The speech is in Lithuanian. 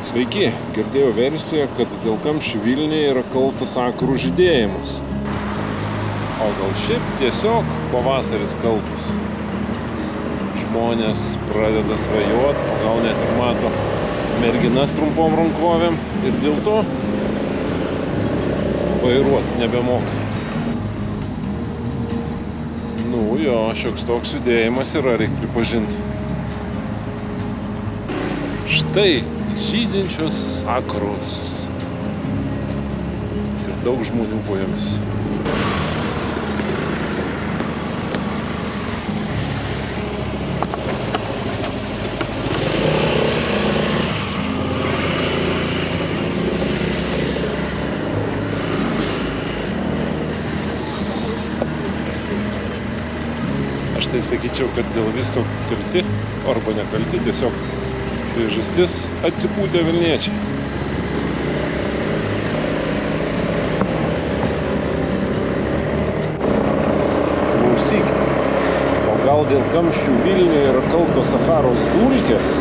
Sveiki, girdėjau versiją, kad dėl kamščių Vilniuje yra kaltas sakurų žydėjimas. O gal šiaip tiesiog pavasaris kaltas. Žmonės pradeda svajot, o gal net ir mato merginas trumpom rankovėm ir dėl to vairuot nebemoka. Nu jo, šioks toks judėjimas yra, reik pripažinti. Štai žydinčios sakuros ir daug žmonių po jomis. Aš tai sakyčiau, kad dėl visko kalti arba nekalti, tiesiog priežastis atsipūtę vilniečiai. Klausykit, o gal dėl kamščių Vilniuje yra kaltos Sacharos dulkės?